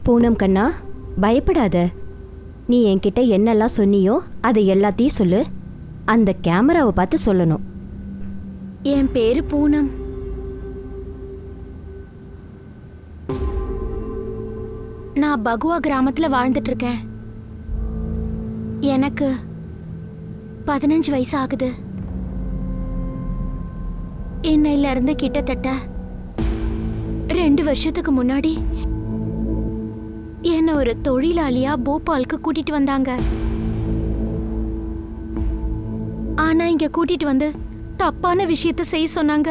பூனம் கண்ணா, பயப்படாத. நீ என்கிட்ட என்னெல்லாம் சொன்னியோ அதை எல்லாத்தையும் சொல்லு. அந்த கேமராவை பார்த்து சொல்லணும். என் பேரு பூனம். நான் பகுவா கிராமத்துல வாழ்ந்துட்டு இருக்கேன். எனக்கு 15 வயசு ஆகுது. இன்னையில இருந்து கிட்டத்தட்ட 2 வருஷத்துக்கு முன்னாடி என்ன ஒரு தொழிலாளியா போபாலுக்கு கூட்டிட்டு வந்தாங்க. ஆனா இங்க கூட்டிட்டு வந்து தப்பான விஷயத்த செய்ய சொன்னாங்க.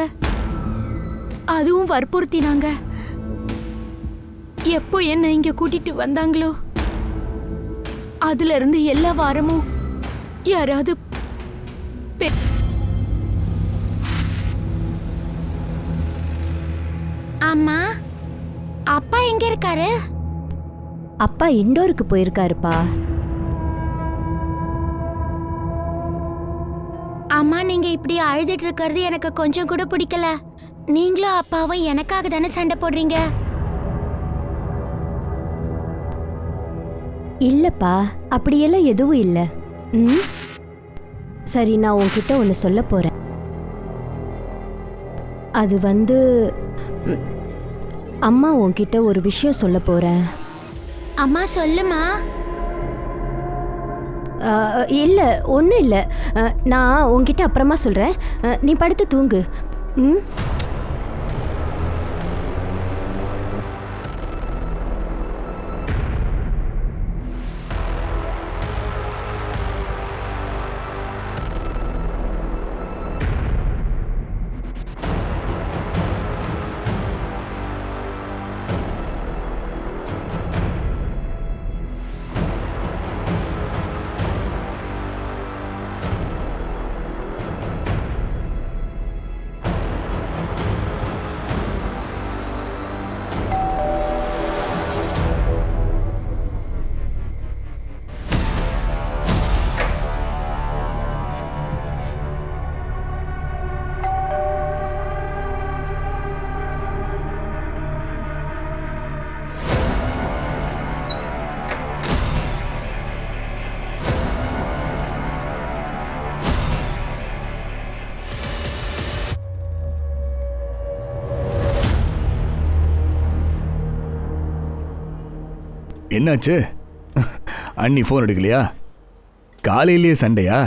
அதுவும் வற்புறுத்தினாங்க. எப்போ என்ன இங்க கூட்டிட்டு வந்தாங்களோ அதுல இருந்து எல்லா வாரமும் யாராவது அம்மா, அப்பா எங்க இருக்காரு? அப்பா இண்டோருக்கு போயிருக்காருப்பா. அம்மா, நீங்க இப்படி அழுதுட்டு இருக்கிறது எனக்கு கொஞ்சம் கூட பிடிக்கல. நீங்களும் அப்பாவும் எனக்காக தானே சண்டை போடுறீங்க. இல்லப்பா, அப்படியெல்லாம் எதுவும் இல்லை. சரி, நான் உன்கிட்ட ஒன்று சொல்ல போறேன். அது அம்மா உன்கிட்ட ஒரு விஷயம் சொல்ல போறேன். அம்மா, சொல்லுமா. இல்லை, ஒன்றும் இல்லை. நான் உன்கிட்ட அப்புறமா சொல்கிறேன். நீ படுத்து தூங்கு. என்னாச்சு? அண்ணி ஃபோன் எடுக்கலையா? காலையிலேயே சண்டையா?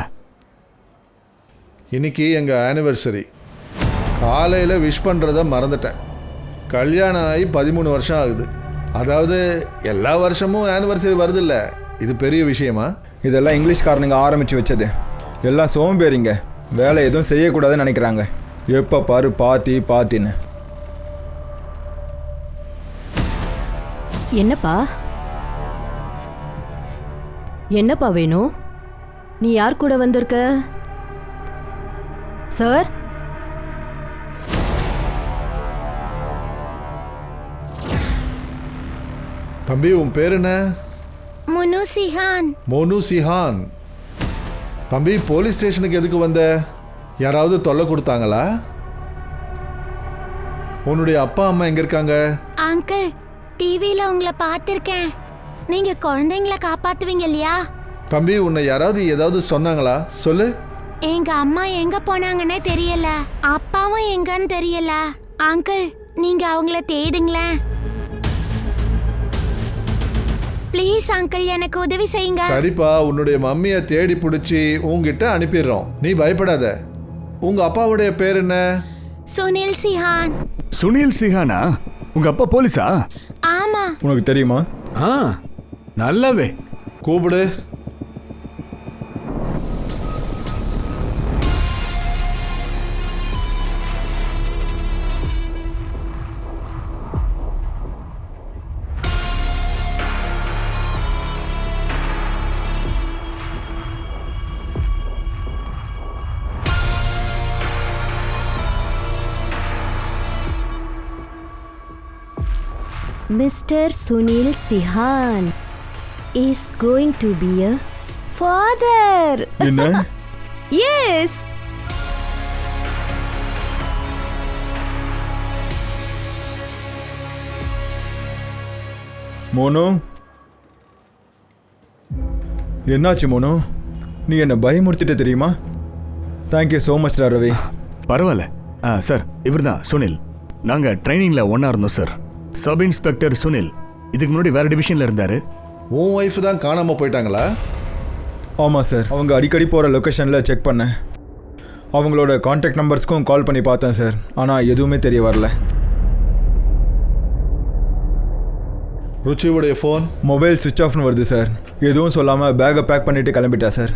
இன்னைக்கு எங்கள் ஆனிவர்சரி. காலையில் விஷ் பண்ணுறத மறந்துட்டேன். கல்யாணம் ஆகி 13 வருஷம் ஆகுது. அதாவது எல்லா வருஷமும் ஆனிவர்சரி வருதில்ல, இது பெரிய விஷயமா? இதெல்லாம் இங்கிலீஷ்காரனுங்க ஆரம்பித்து வச்சது. எல்லாம் சோம்பேறிங்க, வேலை எதுவும் செய்யக்கூடாதுன்னு நினைக்கிறாங்க. எப்போ பாரு பார்ட்டி பார்ட்டின்னு. என்னப்பா வேணும்? நீ யார் கூட வந்திருக்க? சார், தம்பி, உன் பேர் என்ன? மோனு சிஹான். மோனு சிஹான். தம்பி, போலீஸ் ஸ்டேஷனுக்கு எதுக்கு வந்த? யாராவது தொல்லை கொடுத்தாங்களா? உன்னுடைய அப்பா அம்மா எங்க இருக்காங்க? அங்கிள், டிவியில உங்களை பார்த்திருக்கேன். நீங்க குழந்தைங்களை காப்பாத்துவீங்க இல்லையா? தம்பி, உன்னை யாராவது ஏதாவது சொன்னாங்களா? சொல்லு. எங்க அம்மா எங்க போனாங்கன்னே தெரியல, அப்பாவும் எங்கன்னு தெரியல. அங்கிள், நீங்க அவங்கள தேடுங்களேன் ப்ளீஸ். அங்கிள், எனக்கு உதவி செய்யுங்க. சரிப்பா, உன்னுடைய மம்மியை தேடி பிடிச்சி உங்ககிட்ட அனுப்பிடுறோம். நீ பயப்படாத. உங்க அப்பாவுடைய பேர் என்ன? சுனில் சிஹான். சுனில் சிஹானா? உங்க அப்பா போலீஸா? ஆமா. உனக்கு தெரியுமா? நல்லாவே. கூப்பிடு. Mr. Sunil Sihan is going to be a father. என்ன? Yes. மோனு, என்னாச்சு மோனு? நீ என்னை பயமுறுத்திட்ட தெரியுமா? Thank you so much Ravi. பரவாயில்ல. சார், இவர் தான் சுனில். நாங்கள் ட்ரைனிங்கில் ஒன்றா இருந்தோம் சார். Sub inspector Sunil. இதுக்கு முன்னாடி வேறு டிவிஷனில் இருந்தார். உன் ஒய்ஃப் தான் காணாமல் போயிட்டாங்களா? ஆமாம் சார், அவங்க அடிக்கடி போகிற லொக்கேஷனில் செக் பண்ணேன். அவங்களோட கான்டாக்ட் நம்பர்ஸ்க்கும் கால் பண்ணி பார்த்தேன் சார், ஆனால் எதுவுமே தெரிய வரல. ருச்சியோடைய ஃபோன் மொபைல் சுவிட்ச் ஆஃப்னு வருது சார். எதுவும் சொல்லாமல் பேக்கை பேக் பண்ணிவிட்டு கிளம்பிட்டா சார்.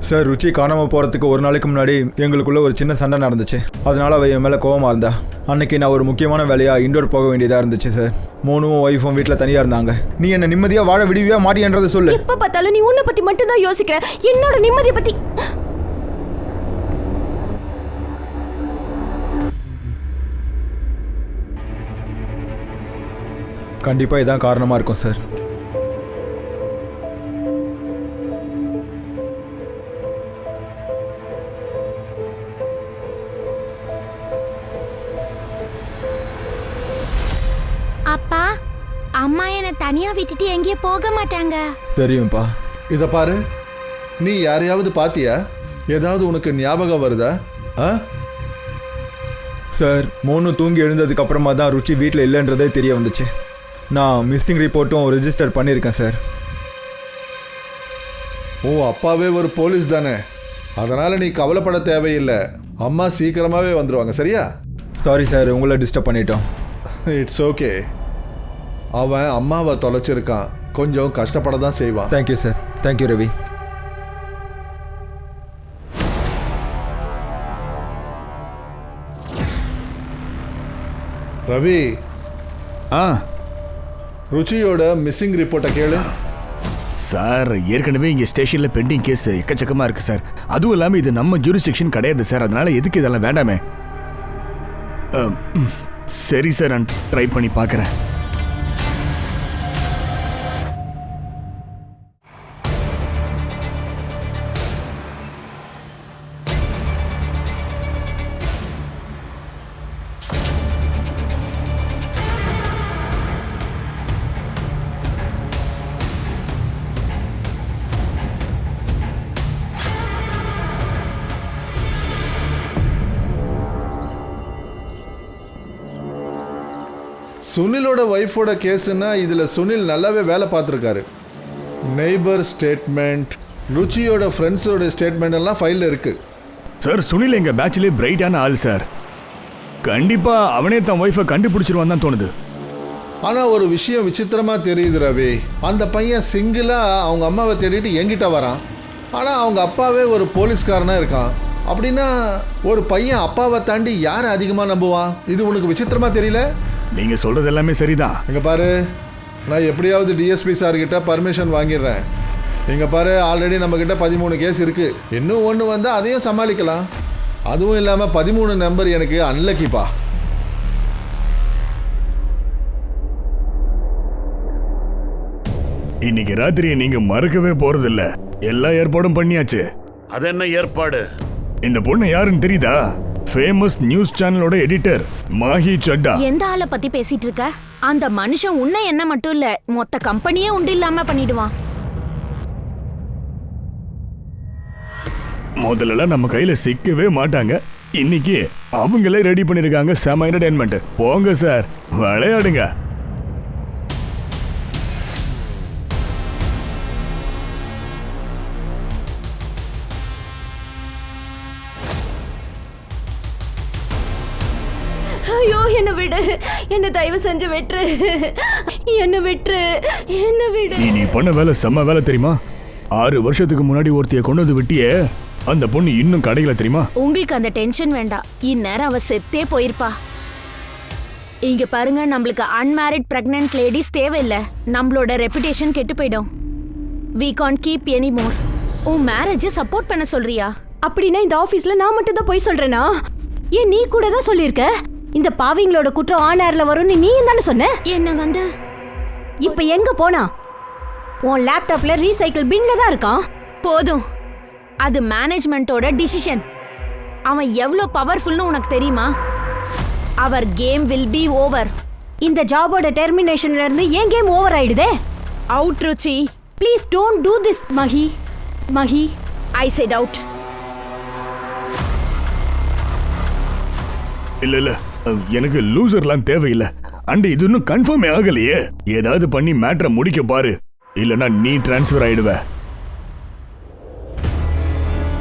சார், ருச்சி காணாமல் போகிறதுக்கு ஒரு நாளைக்கு முன்னாடி எங்களுக்குள்ள ஒரு சின்ன சண்டை நடந்துச்சு. அதனால் அவள் என் மேலே கோவமாக இருந்தா. அன்னைக்கு நான் ஒரு முக்கியமான வேலையாக இண்டோர் போக வேண்டியதாக இருந்துச்சு சார். மோனுவும் ஒய்ஃபும் வீட்டில் தனியாக இருந்தாங்க. நீ என்னை நிம்மதியாக வாழ விடுவியா மாட்டியன்றதை சொல்லு. எப்ப பார்த்தாலும் நீ உன்னை பத்தி மட்டும் தான் யோசிக்கிற, என்னோட நிம்மதியை பத்தி. கண்டிப்பாக இதான் காரணமாக இருக்கும் சார். அப்பா, அம்மா என்னை தனியா விட்டுட்டு எங்கேயும் போக மாட்டாங்க. தெரியும்ப்பா. இதை பாரு, நீ யாரையாவது பாத்தியா? ஏதாவது உனக்கு ஞாபகம் வருதா? சார், மோனு தூங்கி எழுந்ததுக்கு அப்புறமா தான் ருச்சி வீட்டில் இல்லைன்றதே தெரிய வந்துச்சு. நான் மிஸ்ஸிங் ரிப்போர்ட்டும் ரெஜிஸ்டர் பண்ணியிருக்கேன் சார். ஓ, அப்பாவே ஒரு போலீஸ் தானே, அதனால் நீ கவலைப்பட தேவையில்லை. அம்மா சீக்கிரமாகவே வந்துடுவாங்க, சரியா? சாரி சார், உங்களை டிஸ்டர்ப் பண்ணிட்டோம். It's okay. அவன் அம்மாவை தொலைச்சிருக்கான், கொஞ்சம் கஷ்டப்பட தான் செய்வான். Thank you sir. Thank you Ravi. Ravi, ஆ ருச்சியோட மிஸ்ஸிங் ரிப்போர்ட்டை கேளு. சார், ஏற்கனவே இங்கே ஸ்டேஷனில் பெண்டிங் கேஸ் எக்கச்சக்கமாக இருக்குது சார். அதுவும் இல்லாமல் இது நம்ம ஜூரிஸ்டிக்ஷன் கிடையாது சார். அதனால் எதுக்கு இதெல்லாம் வேண்டாமே? சரி சார், நான் ட்ரை பண்ணி பார்க்குறேன். சுனிலோட ஒய்ஃபோட கேஸுன்னா இதில் சுனில் நல்லாவே வேலை பார்த்துருக்காரு. நெய்பர் ஸ்டேட்மெண்ட், ருச்சியோட ஃப்ரெண்ட்ஸோட ஸ்டேட்மெண்ட் எல்லாம் ஃபைலில் இருக்குது. சார், சுனில் எங்கள் பேட்ச்லேயே பிரைட்டான ஆள் சார். கண்டிப்பாக அவனே தன் ஒய்ஃபை கண்டுபிடிச்சிருவான் தான் தோணுது. ஆனால் ஒரு விஷயம் விசித்திரமாக தெரியுது ரவி. அந்த பையன் சிங்கிளாக அவங்க அம்மாவை தேடிட்டு எங்கிட்ட வரான். ஆனால் அவங்க அப்பாவே ஒரு போலீஸ்காரனாக இருக்கான். அப்படின்னா ஒரு பையன் அப்பாவை தாண்டி யாரை அதிகமாக நம்புவான்? இது உனக்கு விசித்திரமாக தெரியல? நீங்கள் சொல்கிறது எல்லாமே சரிதான். இங்கே பாரு, நான் எப்படியாவது டிஎஸ்பி சார்கிட்ட பர்மிஷன் வாங்கிடுறேன். இங்கே பாரு, ஆல்ரெடி நம்மக்கிட்ட 13 கேஸ் இருக்குது. இன்னும் ஒன்று வந்தால் அதையும் சமாளிக்கலாம். அதுவும் இல்லாமல் 13 நம்பர் எனக்கு அன்லக்கிப்பா. இன்னைக்கு ராத்திரியை நீங்கள் மறக்கவே போகிறதில்ல. எல்லா ஏற்பாடும் பண்ணியாச்சு. அது என்ன ஏற்பாடு? இந்த பொண்ணு யாருன்னு தெரியுதா? ஃபேமஸ் நியூஸ் சேனலோட எடிட்டர் மாஹி சட்டா. எந்த ஆளை பத்தி பேசிட்டு இருக்க? அந்த மனுஷன் உன்னை என்ன மட்டும் இல்ல, மொத்த கம்பெனியே உண்டு இல்லாம பண்ணிடுவான். முதல்ல நம்ம கையில சிக்கவே மாட்டாங்க. இன்னைக்கு அவங்களே ரெடி பண்ணிருக்காங்க செம என்டர்டைன்மெண்ட். போங்க சார், விளையாடுங்க. ஐயோ, என்ன விடு, என்ன தயவு செஞ்சு விட்டுரு, என்ன விட்டுரு, என்ன விடு. நீ பண்ண வேலை செம்ம வேலை தெரியுமா? 6 வருஷத்துக்கு முன்னாடி ஒருத்தைய கொண்டு வந்து விட்டியே, அந்த பொண்ணு இன்னும் கடையில தெரியுமா? உங்களுக்கு அந்த டென்ஷன் வேண்டாம். இந்நேரம் அவ செத்தே போயிருப்பா. இங்க பாருங்க, நம்மளுக்கு அன்மேரிட் பிரெக்னன்ட் லேடிஸ் தேவையில்லை. நம்மளோட ரெப்புடேஷன் கெட்டு போயிடும். we can't keep any more. உன் மேரேஜ் சப்போர்ட் பண்ண சொல்றியா? அப்படின்னா இந்த ஆபீஸ்ல நான் மட்டும் தான் போய் சொல்றேனா? ஏன் நீ கூட தான் சொல்லியிருக்க இந்த பாவிங்களோட குற்றம் ஆனார்ல வரும்னு. நீ தானே சொன்ன. என்ன வந்து இப்ப எங்க போனா? உன் லேப்டாப்ல ரீசைக்கிள் பின்ல தான் இருக்கான். போதும், அது மேனேஜ்மெண்டோட டிசிஷன். அவன் எவ்வளோ பவர்ஃபுல்னு உனக்கு தெரியுமா? Our game will be over. இந்த ஜாபோட டெர்மினேஷன்ல இருந்து ஏன் கேம் ஓவர் ஆயிடுதே? Out Ruchi. Please don't do this Mahi. Mahi, I said out. இல்ல எனக்கு லூசர்லாம் தேவையில்லை. அண்ட் இது இன்னும் கன்ஃபார்மே ஆகலையே. ஏதாவது பண்ணி மேட்டரை முடிக்க பாரு, இல்லனா நீ டிரான்ஸ்ஃபர் ஆயிடுவ.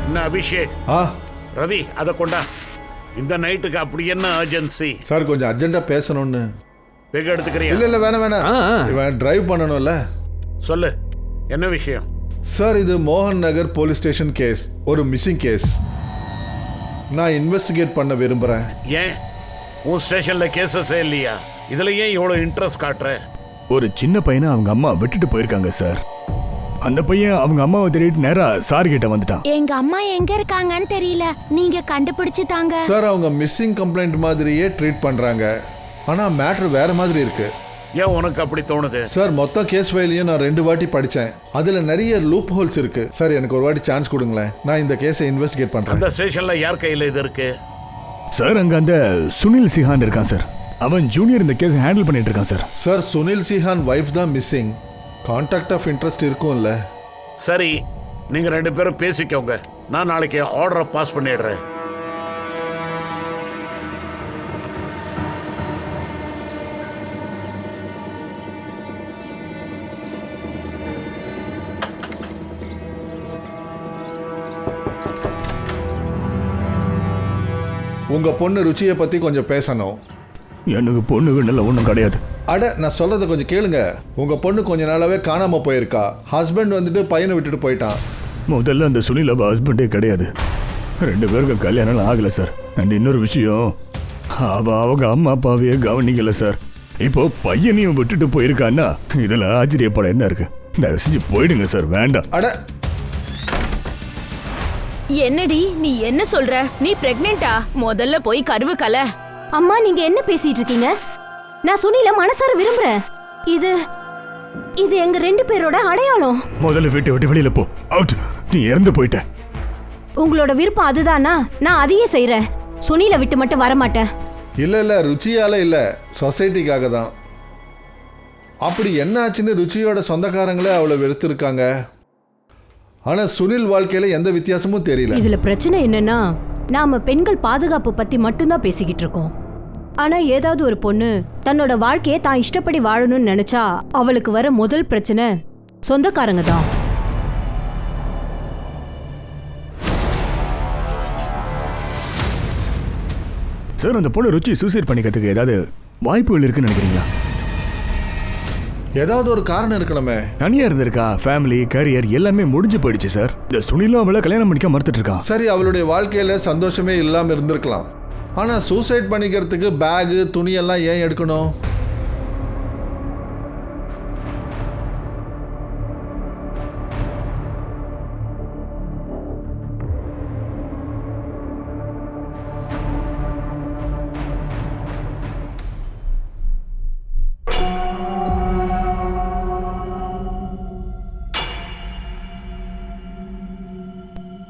என்ன அபிஷேக்? ரவி, அதை கொண்டா. இந்த நைட்டுக்கு அப்படி என்ன அர்ஜென்சி? சார் கொஞ்சம் அர்ஜென்ட்டா பேசணும்னு. வெக எடுத்துக்கிறியா? இல்ல வேணாம். இவன் டிரைவ் பண்ணணும்ல. சொல்லு, என்ன விஷயம்? சார், இது மோகன் நகர் போலீஸ் ஸ்டேஷன் கேஸ், ஒரு மிஸ்ஸிங் கேஸ். நான் இன்வெஸ்டிகேட் பண்ண விரும்புகிறேன். ஏன் உன் ஸ்டேஷனில் கேஸஸே இல்லையா? இதில் ஏன் இவ்வளோ இன்ட்ரெஸ்ட் காட்டுற? ஒரு சின்ன பையனை அவங்க அம்மா விட்டுட்டு போயிருக்காங்க சார். அந்த பையன் அவங்க அம்மாவை தேடிட்டு நேரா சார் கிட்ட வந்துட்டான். எங்க அம்மா எங்க இருக்காங்கன்னு தெரியல, நீங்க கண்டுபிடிச்சு தாங்க. சார், அவங்க மிஸ்ஸிங் கம்ப்ளைண்ட் மாதிரியே ட்ரீட் பண்ணுறாங்க. ஆனால் மேட்ரு வேற மாதிரி இருக்கு. ஏன் உனக்கு அப்படி தோணுது? சார், மொத்த கேஸ் ஃபைலையும் நான் 2 வாட்டி படித்தேன். அதில் நிறைய லூப் ஹோல்ஸ் இருக்கு. சார், எனக்கு ஒரு வாட்டி சான்ஸ் கொடுங்களேன். நான் இந்த கேஸை இன்வெஸ்டிகேட் பண்ணுறேன். அந்த ஸ்டேஷனில் யார் கையில் இது இருக்கு? சார், அங்கே அந்த சுனில் சிஹான் இருக்கான் சார். அவன் ஜூனியர் இந்த கேஸ் ஹேண்டில் பண்ணிட்டு இருக்கான் sir. Sir, Sunil Sihan wife தான் மிஸ்ஸிங். கான்டாக்ட் ஆஃப் இன்ட்ரெஸ்ட் இருக்கும்ல? சரி, நீங்கள் 2 பேரும் பேசிக்கோங்க. நான் நாளைக்கு ஆர்டரை பாஸ் பண்ணிடுறேன். உங்க பொண்ணு ருச்சியை பத்தி கொஞ்சம் பேசணும். எனக்கு பொண்ணுகள் ஒன்றும் கிடையாது. அட, நான் சொல்றத கொஞ்சம் கேளுங்க. உங்க பொண்ணு கொஞ்ச நாளாவே காணாம போயிருக்கா. ஹஸ்பண்ட் வந்துட்டு பையனை விட்டுட்டு போயிட்டான். முதல்ல அந்த சுனில் அவ ஹஸ்பண்டே கிடையாது. 2 பேருக்கு கல்யாணம் ஆகலை சார். அண்ட் இன்னொரு விஷயம், அவங்க அம்மா அப்பாவையே கவனிக்கல சார். இப்போ பையனையும் விட்டுட்டு போயிருக்கான்னா இதில் ஆச்சரியப்பட என்ன இருக்கு? தயவு செஞ்சு போயிடுங்க சார், வேண்டாம். அட, என்னடி நீ என்ன சொல்ற? நீ பிரெக்னென்ட்டா? முதல்ல போய் கருவு கல. அம்மா நீங்க என்ன பேசிட்டு இருக்கீங்க? நான் சுனில மனசார விரும்புறேன். இது எங்க 2 பேரோட அடையாளம். முதல்ல வீட்டை விட்டு வெளியில போ. அவுட். நீ இறந்து போயிட்ட. உங்களோட விருப்பம் அதுதானா? நான் அதையே செய்யறேன். சுனில விட்டு மட்டும் வர மாட்டேன். இல்ல ருச்சியால இல்ல, சொசைட்டிக்காக தான். அப்படி என்ன ஆச்சுன்னு ருச்சியோட சொந்தக்காரங்களே அவளை வெறுத்திருக்காங்க. ஆனா சுனில் வாழ்க்கையில எந்த வித்தியாசமும் தெரியல. இதுல பிரச்சனை என்னன்னா, நாம பெண்கள் பாதுகாப்பு பத்தி மட்டும்தான் பேசிக்கிட்டு இருக்கோம். ஆனா ஏதாவது ஒரு பொண்ணு தன்னோட வாழ்க்கையை தான் இஷ்டப்படி வாழணும்னு நினைச்சா அவளுக்கு வர முதல் பிரச்சனை சொந்தக்காரங்க தான். சார், அந்த பொண்ணு ருச்சி சூசைட் பண்ணிக்கிறதுக்கு ஏதாவது வாய்ப்புகள் இருக்குன்னு நினைக்கிறீங்களா? ஏதாவது ஒரு காரணம் இருக்கணுமே. தனியா இருந்திருக்கா. ஃபேமிலி, கரியர் எல்லாமே முடிஞ்சு போயிடுச்சு சார். இந்த சுனிலும் அவளை கல்யாணம் பண்ணிக்க மறுத்துட்டு இருக்கான். சரி, அவளுடைய வாழ்க்கையில சந்தோஷமே இல்லாம இருந்திருக்கலாம். ஆனா சூசைட் பண்ணிக்கிறதுக்கு பேகு, துணியெல்லாம் ஏன் எடுக்கணும்?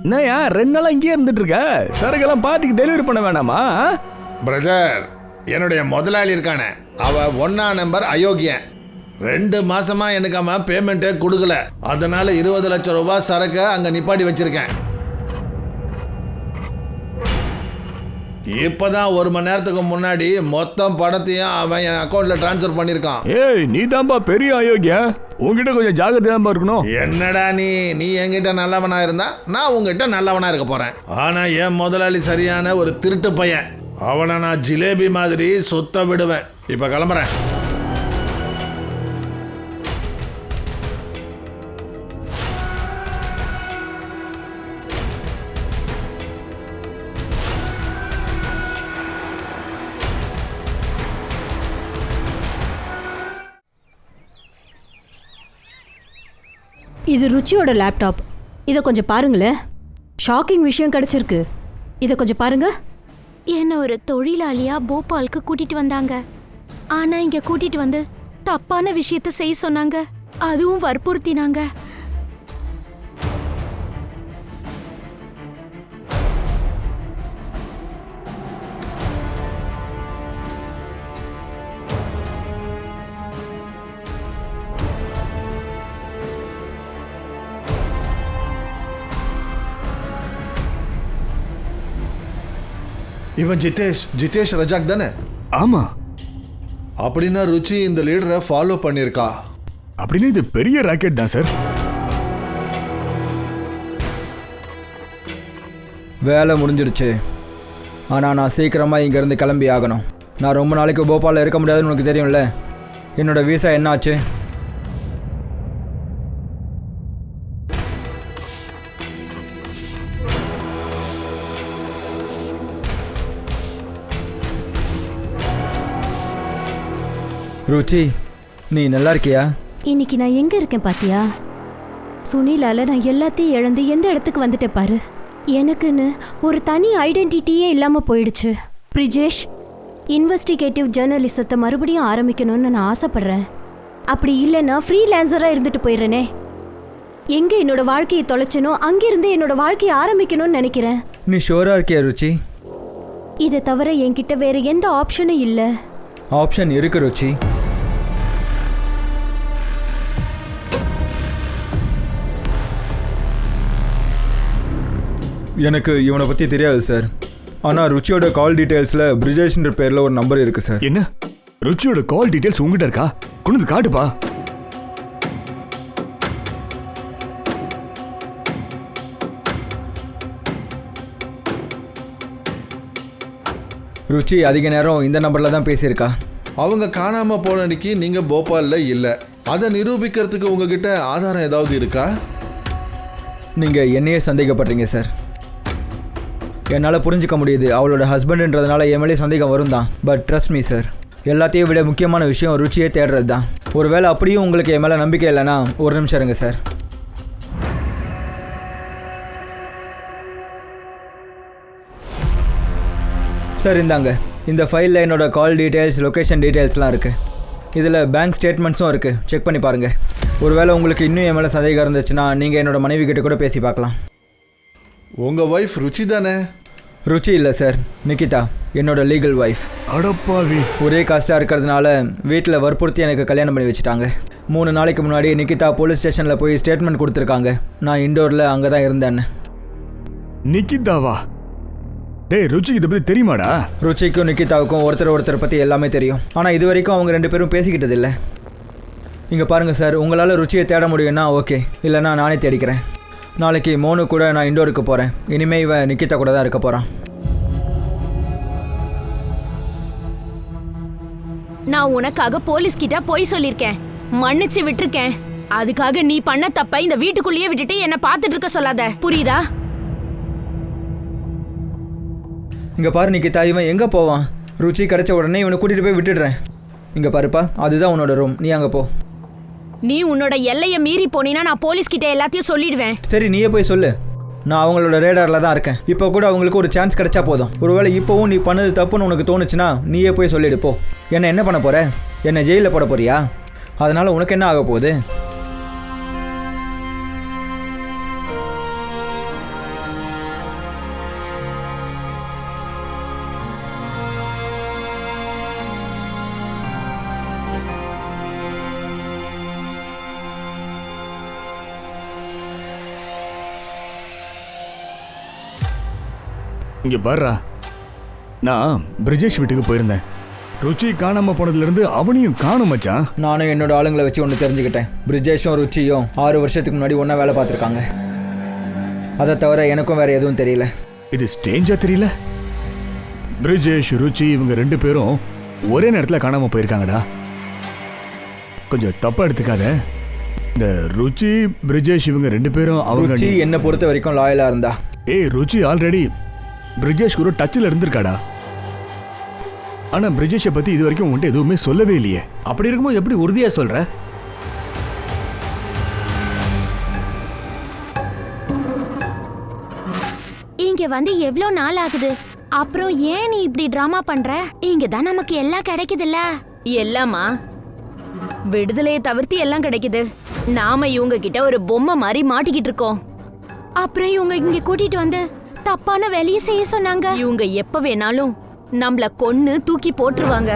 என்னையா 2 நாளா இங்கேயே இருந்துட்டு இருக்க? சரக்கெல்லாம் பார்ட்டிக்கு டெலிவரி பண்ண வேணாமா? பிரதர், என்னுடைய முதலாளி இருக்கானே, அவ 1ஆம் நம்பர் அயோக்கியன். 2 மாசமா எனக்கு அவன் பேமெண்ட்டே கொடுக்கல. அதனால 20 லட்சம் ரூபாய் சரக்க அங்க நிப்பாட்டி வச்சிருக்கேன். இப்பதான் 1 மணி நேரத்துக்கு முன்னாடி மொத்தம் பணத்தையும் அவன் என் அக்கௌண்ட்ல டிரான்ஸ்ஃபர் பண்ணிருக்கான். ஏய், நீ தான்பா பெரிய அயோக்கியா. உங்ககிட்ட கொஞ்சம் ஜாக்கிரதையாம்பா இருக்கணும். என்னடா நீ என்கிட்ட நல்லவனா இருந்தா நான் உங்ககிட்ட நல்லவனா இருக்க போறேன். ஆனா என் முதலாளி சரியான ஒரு திருட்டு பையன். அவனை நான் ஜிலேபி மாதிரி சுத்த விடுவேன். இப்ப கிளம்புறேன். இது ருச்சியோட லேப்டாப். இதை கொஞ்சம் பாருங்களேன். ஷாக்கிங் விஷயம் கிடைச்சிருக்கு. இதை கொஞ்சம் பாருங்க. என்ன ஒரு தொழிலாளியா போபாலுக்கு கூட்டிட்டு வந்தாங்க. ஆனா இங்க கூட்டிட்டு வந்து தப்பான விஷயத்த செய்ய சொன்னாங்க. அதுவும் வற்புறுத்தினாங்க. இவன் ஜிதேஷ் ரஜாக் தானே? ஆமா. அப்படின்னா ருச்சி இந்த லீடரை ஃபாலோ பண்ணியிருக்கா. அப்படின்னு இது பெரிய ராக்கெட் தான் சார். வேலை முடிஞ்சிடுச்சு. ஆனால் நான் சீக்கிரமாக இங்கேருந்து கிளம்பி ஆகணும். நான் ரொம்ப நாளைக்கு போபாலில் இருக்க முடியாதுன்னு உனக்கு தெரியும்ல. என்னோட வீசா என்ன ஆச்சு? ருச்சி, நீ நல்லா இருக்கியா? இன்னைக்கு நான் எங்க இருக்கேன் பாத்தியா? சுனிலால நான் எல்லாத்தையும் இழந்து எந்த இடத்துக்கு வந்துட்டேன் பாரு. எனக்குன்னு ஒரு தனி ஐடென்டிட்டியே இல்லாம போயிடுச்சு. பிரிஜேஷ், இன்வெஸ்டிகேட்டிவ் ஜேர்னலிசத்தை மறுபடியும் ஆரம்பிக்கணும்னு நான் ஆசைப்படுறேன். அப்படி இல்லைன்னா ஃப்ரீலான்சரா இருந்துட்டு போயிடுறேனே. எங்க என்னோட வாழ்க்கையை தொலைச்சனோ அங்கிருந்து என்னோட வாழ்க்கையை ஆரம்பிக்கணும்னு நினைக்கிறேன். நீ ஷோரா இருக்கியா ருச்சி? இதை தவிர என்கிட்ட வேற எந்த ஆப்ஷனும் இல்லை. ஆப்ஷன் இருக்கு ருச்சி. எனக்கு இவனை பற்றி தெரியாது சார். ஆனால் ருச்சியோட கால் டீட்டெயில்ஸில் பிரிஜேஷ்ன்ற பேரில் ஒரு நம்பர் இருக்குது சார். என்ன? ருச்சியோட கால் டீட்டெயில்ஸ் உங்ககிட்ட இருக்கா? கொண்டு வந்து காட்டுப்பா. ருச்சி அதிக நேரம் இந்த நம்பரில் தான் பேசியிருக்கா. அவங்க காணாமல் போன அன்னைக்கு நீங்கள் போபாலில் இல்லை. அதை நிரூபிக்கிறதுக்கு உங்ககிட்ட ஆதாரம் ஏதாவது இருக்கா? நீங்கள் என்னையே சந்தேகப்படுறீங்க சார். என்னால் புரிஞ்சிக்க முடியுது. அவளோட ஹஸ்பண்டுன்றதுனால என் மேலே சந்தேகம் வரும் தான். பட் ட்ரஸ்ட் மீ சார், எல்லாத்தையும் விட முக்கியமான விஷயம் ருச்சியை தேடுறது தான். ஒருவேளை அப்படியும் உங்களுக்கு என் மேலே நம்பிக்கை இல்லைன்னா ஒரு நிமிஷம் இருங்க சார். சார் இந்தாங்க, இந்த ஃபைலில் என்னோட கால் டீட்டெயில்ஸ், லொக்கேஷன் டீட்டெயில்ஸ்லாம் இருக்குது. இதில் பேங்க் ஸ்டேட்மெண்ட்ஸும் இருக்குது. செக் பண்ணி பாருங்கள். ஒருவேளை உங்களுக்கு இன்னும் என் மேலே சந்தேகம் இருந்துச்சுன்னா நீங்கள் என்னோட மனைவி கிட்ட கூட பேசி பார்க்கலாம். உங்கள் ஒய்ஃப் ருச்சி தானே? ருச்சி இல்லை சார், நிகிதா, என்னோட லீகல் ஒய்ஃப். அடப்பாவி. ஒரே காஸ்ட்டாக இருக்கிறதுனால வீட்டில் வற்புறுத்தி எனக்கு கல்யாணம் பண்ணி வச்சுட்டாங்க. 3 நாளைக்கு முன்னாடி நிகிதா போலீஸ் ஸ்டேஷனில் போய் ஸ்டேட்மெண்ட் கொடுத்துருக்காங்க. நான் இண்டோரில் அங்கே தான் இருந்தேன். நிகிதாவா? டேய், ருச்சிக்கு இதை பற்றி தெரியுமாடா? ருச்சிக்கும் நிகிதாவுக்கும் ஒருத்தர் பற்றி எல்லாமே தெரியும். ஆனால் இது வரைக்கும் அவங்க 2 பேரும் பேசிக்கிட்டது இல்லை. இங்கே பாருங்கள் சார், உங்களால் ருச்சியை தேட முடியும்னா ஓகே, இல்லைனா நானே தேடிக்கிறேன். நாளைக்கு மோனு கூட நான் இண்டோருக்கு போகிறேன். இனிமேல் இவன் நிகிதா கூட தான் இருக்க போகிறான். நான் உனக்காக போலீஸ் கிட்ட போய் சொல்லிருக்கேன், மன்னிச்சு விட்டுருக்கேன். அதுக்காக நீ பண்ண தப்ப இந்த வீட்டுக்குள்ளேயே விட்டுட்டு என்ன பார்த்துட்டு இருக்க சொல்லாத, புரியுதா? இங்கே பாரு நிகிதா, இவன் எங்கே போவான்? ருச்சி கிடைச்ச உடனே இவனை கூட்டிகிட்டு போய் விட்டுடுறேன். இங்கே பாருப்பா, அதுதான் உன்னோட ரூம். நீ அங்கே போ. நீ உன்னோட எல்லையை மீறி போனீன்னா நான் போலீஸ் கிட்ட எல்லாத்தையும் சொல்லிடுவேன். சரி, நீயே போய் சொல்லு. நான் அவங்களோட ரேடாரில் தான் இருக்கேன். இப்போ கூட அவங்களுக்கு ஒரு சான்ஸ் கிடைச்சா போதும். ஒருவேளை இப்போவும் நீ பண்ணது தப்புன்னு உனக்கு தோணுச்சுன்னா நீயே போய் சொல்லிடு போ. என்ன பண்ண போகிற? என்னை ஜெயிலில் போட போறியா? அதனால் உனக்கு என்ன ஆக போகுது? இங்கே பாருடா, நான் பிரிஜேஷ் வீட்டுக்கு போயிருந்தேன். ருச்சி காணாமல் போனதுலேருந்து அவனையும் காணும் மச்சான். நானும் என்னோட ஆளுங்களை வச்சு ஒன்று தெரிஞ்சுக்கிட்டேன். பிரிஜேஷும் ருச்சியும் 6 வருஷத்துக்கு முன்னாடி ஒன்றா வேலை பார்த்துருக்காங்க. அதை தவிர எனக்கும் வேறு எதுவும் தெரியல. இது ஸ்டேஞ்சாக தெரியல? பிரிஜேஷ், ருச்சி இவங்க 2 பேரும் ஒரே நேரத்தில் காணாமல் போயிருக்காங்கடா. கொஞ்சம் தப்பாக எடுத்துக்காத. இந்த ருச்சி, பிரிஜேஷ் இவங்க 2 பேரும் அவங்க ருச்சி என்னை பொறுத்த வரைக்கும் லாயலாக இருந்தா. ருச்சி ஆல்ரெடி பிரிஜேஷ் கூட டச்சில் இருந்திருக்காடா. ஆனால் பிரிஜேஷை பற்றி இது வரைக்கும் உன்ட்டு எதுவுமே சொல்லவே இல்லையே. அப்படி இருக்கும்போது எப்படி உறுதியாக சொல்கிற? இங்க வந்து எவ்வளோ நாள் ஆகுது? அப்புறம் ஏன் நீ இப்படி டிராமா பண்ற? இங்க தான் நமக்கு எல்லாம் கிடைக்குதுல்ல. எல்லாமா விடுதலையை தவிர்த்து எல்லாம் கிடைக்குது. நாம இவங்க கிட்ட ஒரு பொம்மை மாதிரி மாட்டிக்கிட்டு இருக்கோம். அப்புறம் இவங்க இங்க கூட்டிட்டு வந்து தப்பான வேலையை செய்ய சொன்னாங்க. இவங்க எப்ப வேணாலும் நம்மள கொன்னு தூக்கி போட்டுருவாங்க.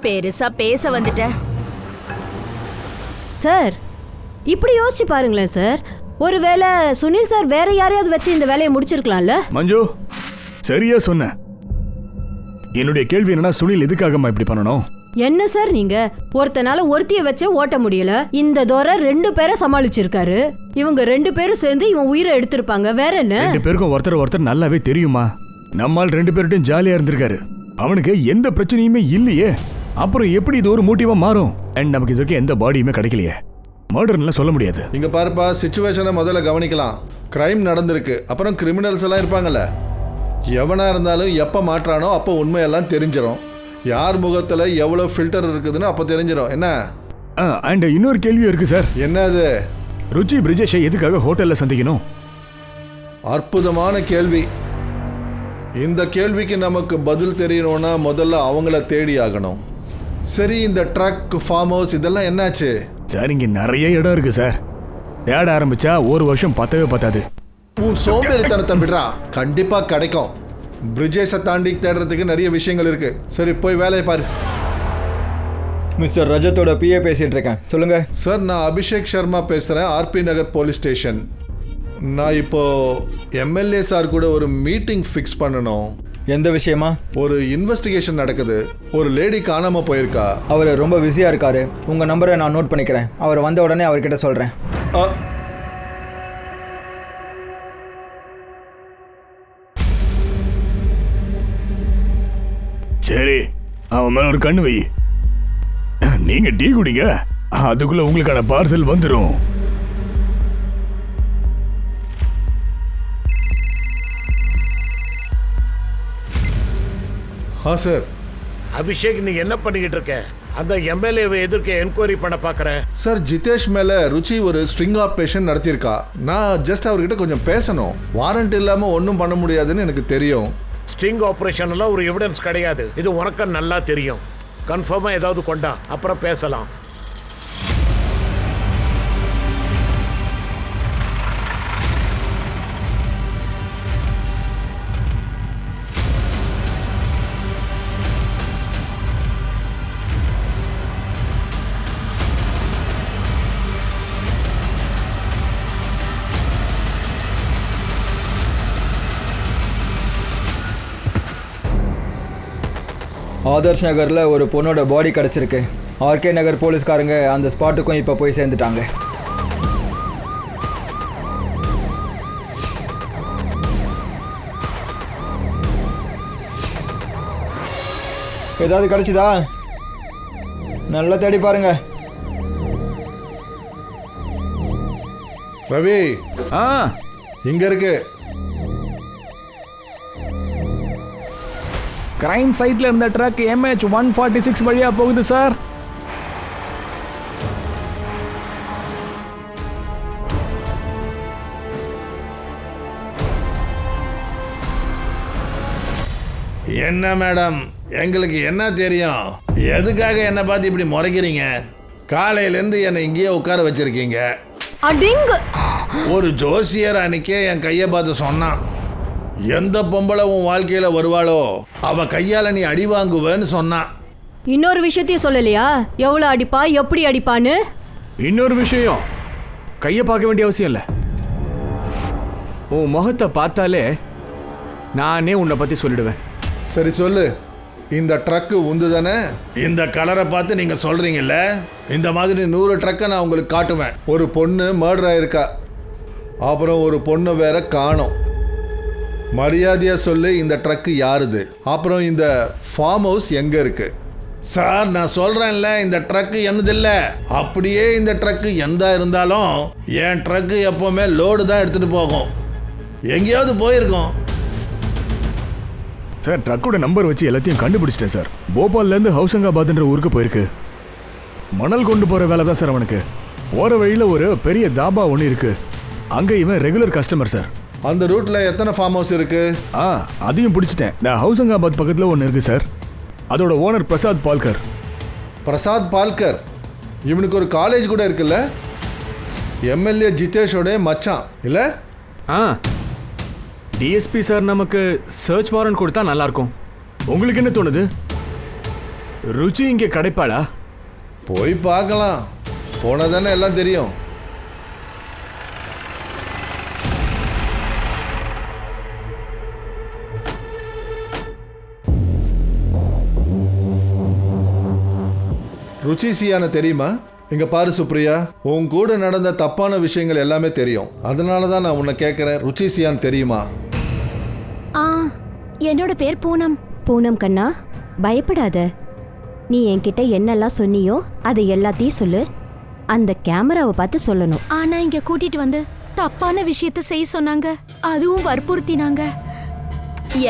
பெருசா பேச வந்துட்ட சார். இப்படி யோசிச்சு பாருங்களேன் சார். ஒருவேளை சுனில் சார் வேற யாரையாவது வச்சு இந்த வேலையை முடிச்சிருக்கலாம்ல? மஞ்சு, சரியா சொன்ன. என்னுடைய கேள்வி என்னன்னா சுனில் எதுக்காகம்மா இப்படி பண்ணணும்? என்ன சார் நீங்க ஒருத்தனால ஒருத்திய வச்சே ஓட்ட முடியல. இந்த தோரை 2 பேரை சமாளிச்சிருக்காரு. இவங்க 2 பேரும் சேர்ந்து இவன் உயிரை எடுத்திருப்பாங்க. வேற என்ன? 2 பேருக்கும் ஒருத்தர் நல்லாவே தெரியுமா? நம்மால் 2 பேர்கிட்டையும் ஜாலியா இருந்திருக்காரு. அவனுக்கு எந்த பிரச்சனையுமே இல்லையே. அப்புறம் எப்படி இது ஒரு மோட்டிவா மாறும்? அண்ட் நமக்கு இதுக்கு எந்த பாடியுமே கிடைக்கலையே. மர்டர்லாம் சொல்ல முடியாது. இங்க பாருப்பா, சிச்சுவேஷனை முதல்ல கவனிக்கலாம். கிரைம் நடந்திருக்கு, அப்புறம் கிரிமினல்ஸ் எல்லாம் இருப்பாங்கல்ல. எவனா இருந்தாலும் எப்போ மாற்றானோ அப்போ உண்மையெல்லாம் தெரிஞ்சிடும். யார் முகத்தில் எவ்வளோ ஃபில்டர் இருக்குதுன்னு அப்போ தெரிஞ்சிடும். என்ன? அண்ட் இன்னொரு கேள்வியும் இருக்கு சார். என்ன அது? ருச்சி பிரிஜேஷை எதுக்காக ஹோட்டல்ல சந்திக்கணும்? அற்புதமான கேள்வி. இந்த கேள்விக்கு நமக்கு பதில் தெரியணும்னா முதல்ல அவங்கள தேடி ஆகணும். சரி, இந்த ட்ரக், ஃபார்ம் ஹவுஸ் இதெல்லாம் என்னாச்சு? சார் இங்க நிறைய இடம் இருக்கு சார். தேட ஆரம்பிச்சா 1 வருஷம் பத்தவே பத்தாது. உன் சோம்பேறித்தனத்தை விடுறா, கண்டிப்பா கிடைக்கும். பிரிஜேஷை தாண்டி தேடுறதுக்கு நிறைய விஷயங்கள் இருக்கு. சரி, போய் வேலையை பாரு. மிஸ்டர் ரஜத்தோட பிஏ பேசிட்டு இருக்கேன். சொல்லுங்க சார், நான் அபிஷேக் சர்மா பேசுகிறேன், ஆர்பி நகர் போலீஸ் ஸ்டேஷன். நான் இப்போ எம்எல்ஏ சார் கூட ஒரு மீட்டிங் ஃபிக்ஸ் பண்ணணும். எந்த விஷயமா? ஒரு இன்வெஸ்டிகேஷன் நடக்குது. ஒரு லேடி காணாமல் போயிருக்கா. அவர் ரொம்ப பிஸியாக இருக்காரு. உங்கள் நம்பரை நான் நோட் பண்ணிக்கிறேன். அவர் வந்த உடனே அவர்கிட்ட சொல்கிறேன். சரி, அவன் மேல ஒரு கண்ணு வை. நீங்க டீ குடிங்க, அதுக்குள்ள உங்களுக்கான பார்சல் வந்துடும். சார். அபிஷேக், நீ என்ன பண்ணிக்கிட்டு இருக்க? அந்த எம்எல்ஏவை எதிர்க்க என்கொயரி பண்ண பார்க்குறேன். சார், ஜிதேஷ் மேலே ருச்சி ஒரு ஸ்ட்ரிங் ஆப்ரேஷன் நடத்தியிருக்கா. நான் ஜஸ்ட் அவர்கிட்ட கொஞ்சம் பேசணும். வாரண்ட் இல்லாமல் ஒன்றும் பண்ண முடியாதுன்னு எனக்கு தெரியும். ஸ்ட்ரிங் ஆப்ரேஷன்லாம் ஒரு எவிடன்ஸ் கிடையாது. இது உனக்கு நல்லா தெரியும். கன்ஃபார்மாக ஏதாவது கொண்டா, அப்புறம் பேசலாம். ஆதர்ஷ் நகரில் ஒரு பொண்ணோட பாடி கிடச்சிருக்கு. ஆர்கே நகர் போலீஸ்காரங்க அந்த ஸ்பாட்டுக்கும் இப்போ போய் சேர்ந்துட்டாங்க. ஏதாவது கிடைச்சிதா? நல்லா தேடி பாருங்க. ரவி, இங்க இருக்கு. கிரைம் சைட்ல இருந்த ட்ரக் MH 146 வழியா போகுது சார். என்ன மேடம், எங்களுக்கு என்ன தெரியும்? எதுக்காக என்ன பார்த்து இப்படி முறைக்கிறீங்க? காலையிலேருந்து என்னை இங்கேயே உட்கார வச்சிருக்கீங்க. அடிங்க. ஒரு ஜோசியர் அன்னைக்கே என் கையை பார்த்து சொன்னான், எந்த பொம்பளை உன் வாழ்க்கையில வருவாளோ அவ கையால நீ அடி வாங்குவேன்னு சொன்னான். இன்னொரு விஷயத்தையும் சொல்லலையா? எவ்வளவு அடிப்பா, எப்படி அடிப்பான்னு? இன்னொரு விஷயம், கையை பார்க்க வேண்டிய அவசியம் இல்லை. உன் முகத்தை பார்த்தாலே நானே உன்னை பற்றி சொல்லிடுவேன். சரி சொல்லு, இந்த ட்ரக்கு உந்து தானே? இந்த கலரை பார்த்து நீங்கள் சொல்கிறீங்கல்ல, இந்த மாதிரி 100 ட்ரக்கை நான் உங்களுக்கு காட்டுவேன். ஒரு பொண்ணு மர்டர் ஆயிருக்கா, அப்புறம் ஒரு பொண்ணு வேற காணோம். மரியாதையாக சொல்லு, இந்த ட்ரக்கு யாருது? அப்புறம் இந்த ஃபார்ம் ஹவுஸ் எங்கே இருக்குது? சார், நான் சொல்கிறேன்ல, இந்த ட்ரக்கு என்னதில்லை. அப்படியே இந்த ட்ரக்கு எந்த இருந்தாலும் என் ட்ரக்கு எப்போவுமே லோடு தான் எடுத்துகிட்டு போகும். எங்கேயாவது போயிருக்கோம் சார். ட்ரக்கோட நம்பர் வச்சு எல்லாத்தையும் கண்டுபிடிச்சிட்டேன் சார். போபால்லேருந்து ஹவுசங்காபாத்ன்ற ஊருக்கு போயிருக்கு. மணல் கொண்டு போகிற வேலை தான் சார் அவனுக்கு. போகிற வழியில் ஒரு பெரிய தாபா ஒன்று இருக்கு. அங்கே இவன் ரெகுலர் கஸ்டமர் சார். அந்த ரூட்டில் எத்தனை ஃபார்ம் ஹவுஸ் இருக்கு? அதையும் பிடிச்சிட்டேன். நான் ஹவுசங்காபாத் பக்கத்தில் ஒன்று இருக்கு சார். அதோட ஓனர் பிரசாத் பால்கர். பிரசாத் பால்கர், இவனுக்கு ஒரு காலேஜ் கூட இருக்குல்ல? எம்எல்ஏ ஜிதேஷோட மச்சான் இல்லை? டிஎஸ்பி சார் நமக்கு சர்ச் வாரண்ட் கொடுத்தா நல்லா இருக்கும். உங்களுக்கு என்ன தோணுது? ருச்சி இங்கே கிடைப்பாளா? போய் பார்க்கலாம், போனால் தானே எல்லாம் தெரியும். ருச்சி சியானை தெரியுமா? இங்க பாரு சுப்ரியா, உன் கூட நடந்த தப்பான விஷயங்கள் எல்லாமே தெரியும். அதனால தான் நான் உன்னை கேட்குறேன், ருச்சி சியான் தெரியுமா? ஆ, என்னோட பேர் பூனம். பூனம் கண்ணா, பயப்படாத. நீ என்கிட்ட என்னெல்லாம் சொன்னியோ அதை எல்லாத்தையும் சொல்லு. அந்த கேமராவை பார்த்து சொல்லணும். ஆனா இங்க கூட்டிட்டு வந்து தப்பான விஷயத்த செய்ய சொன்னாங்க, அதுவும் வற்புறுத்தினாங்க.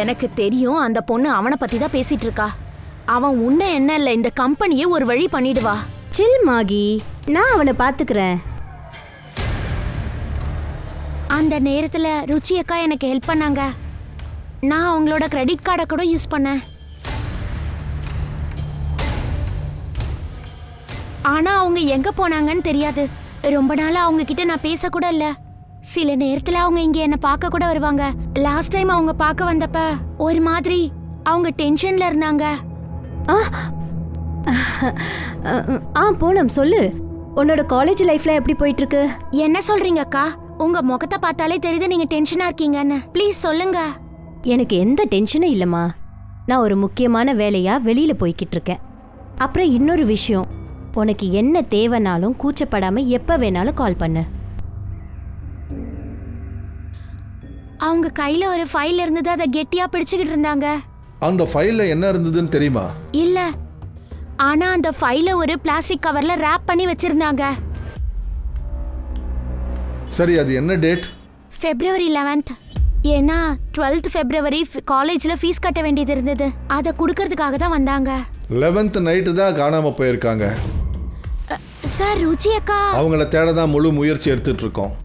எனக்கு தெரியும் அந்த பொண்ணு அவனை பத்தி தான் பேசிட்டு இருக்கா. அவன் உன்ன என்ன இல்ல, இந்த கம்பெனியே ஒரு வழி பண்ணிடுவா. சில் மாகி, நான் அவனை பாத்துக்கிறேன். அந்த நேரத்துல ருச்சி அக்கா எனக்கு ஹெல்ப் பண்ணாங்க. நான் அவங்களோட கிரெடிட் கார்டை கூட யூஸ் பண்ணேன். ஆனா அவங்க எங்க போனாங்கன்னு தெரியாது. ரொம்ப நாளா அவங்க கிட்ட நான் பேச கூட இல்ல. சில நேரத்துல அவங்க இங்க என்ன பார்க்க கூட வருவாங்க. லாஸ்ட் டைம் அவங்க பார்க்க வந்தப்ப ஒரு மாதிரி அவங்க டென்ஷன்ல இருந்தாங்க. பூனம் சொல்லு, உன்னோட காலேஜ் லைஃப்ல எப்படி போயிட்டு இருக்கு? என்ன சொல்றீங்க அக்கா? உங்க முகத்தை பார்த்தாலே தெரியுது நீங்க டென்ஷனா இருக்கீங்கன்னு. ப்ளீஸ் சொல்லுங்க. எனக்கு எந்த டென்ஷனும் இல்லம்மா. நான் ஒரு முக்கியமான வேலையா வெளியில போய்கிட்டு இருக்கேன். அப்புறம் இன்னொரு விஷயம், உனக்கு என்ன தேவைனாலும் கூச்சப்படாம எப்ப வேணாலும் கால் பண்ணு. அவங்க கையில ஒரு ஃபைல் இருந்தது, அதை கெட்டியா பிடிச்சுக்கிட்டு இருந்தாங்க. அந்த ஃபைல்ல என்ன இருந்ததுன்னு தெரியுமா? இல்ல, ஆனா அந்த ஃபைல ஒரு பிளாஸ்டிக் கவர்ல ராப் பண்ணி வச்சிருந்தாங்க. சரி, அது என்ன டேட்? February 11th. ஏன்னா 12th February காலேஜ்ல ஃபீஸ் கட்ட வேண்டியது இருந்தது. அதை கொடுக்கறதுக்காக தான் வந்தாங்க. 11th நைட்டு தான் காணாம போயிருக்காங்க. சார், ருச்சி அக்கா அவங்கள தேட தான் முழு முயற்சி எடுத்துட்டு இருக்கோம்.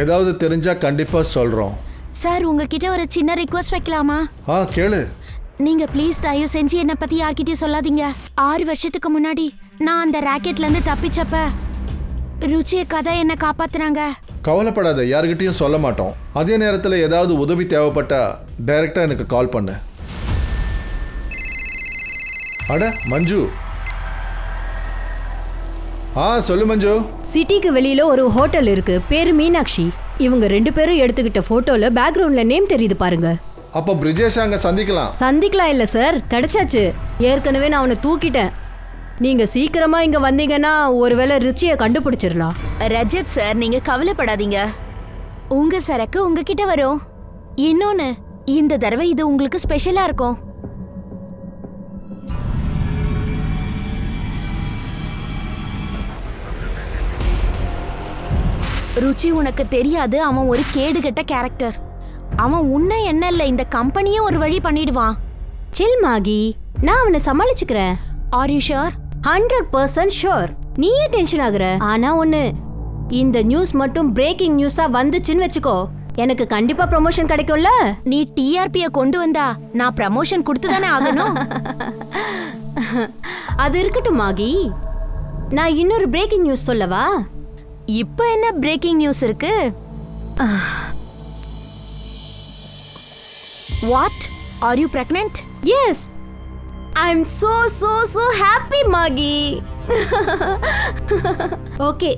ஏதாவது தெரிஞ்சா கண்டிப்பா சொல்றோம். சார், உங்ககிட்ட ஒரு சின்ன ரிக்வெஸ்ட் வைக்கலாமா? கேளு. நீங்க ப்ளீஸ் தயவு செஞ்சு என்னை பத்தி யார்கிட்டயும் சொல்லாதீங்க. 6 வருஷத்துக்கு முன்னாடி நான் அந்த ராக்கெட்ல இருந்து தப்பிச்சப்ப ருச்சி அக்கா தான் என்னை காப்பாத்துனாங்க. கவலைப்படாத, யாருக்கிட்டையும் சொல்ல மாட்டோம். அதே நேரத்தில் ஏதாவது உதவி தேவைப்பட்டா டைரக்டா எனக்கு கால் பண்ணு. அட மஞ்சு. சொல்லு மஞ்சு. சிட்டிக்கு வெளியில ஒரு ஹோட்டல் இருக்கு, பேரு மீனாட்சி. இவங்க 2 பேரும் எடுத்துக்கிட்ட போட்டோல பேக்ரவுண்ட்ல நேம் தெரியுது பாருங்க. அப்போ பிரிஜேஷ் அங்க சந்திக்கலாம் இல்ல சார், கிடைச்சாச்சு. ஏற்கனவே நான் அவனை தூக்கிட்டேன். நீங்க சீக்கிரமா இங்க வந்தீங்கன்னா ஒருவேளை ருச்சியை கண்டுபிடிச்சிடலாம். ரஜத் சார், நீங்க கவலைப்படாதீங்க. உங்க சரக்கு உங்ககிட்ட வரும். இன்னொன்னு, இந்த தடவை இது உங்களுக்கு ஸ்பெஷலா இருக்கும். ருச்சி, உனக்கு தெரியாது, அவன் ஒரு கேடுகெட்ட கேரக்டர். அவன் உன்ன என்ன இல்ல, இந்த கம்பெனியே ஒரு வழி பண்ணிடுவான். சில் மாகி, நான் அவனை சமாளிச்சுக்கிறேன். Are you sure? 100% ஷூர். நீயே டென்ஷன் ஆகுற. ஆனா ஒண்ணு, இந்த நியூஸ் மட்டும் பிரேக்கிங் நியூஸா வந்துச்சுன்னு வச்சுக்கோ, எனக்கு கண்டிப்பா ப்ரமோஷன் கிடைக்கும்ல. நீ டிஆர்பியை கொண்டு வந்தா நான் ப்ரமோஷன் கொடுத்து தானே ஆகணும். அது இருக்கட்டும் மாகி, நான் இன்னொரு பிரேக்கிங் நியூஸ் சொல்லவா? இப்போ என்ன பிரேக்கிங் நியூஸ் இருக்கு? What? Are you pregnant? Yes. I'm so happy, Magi. Okay,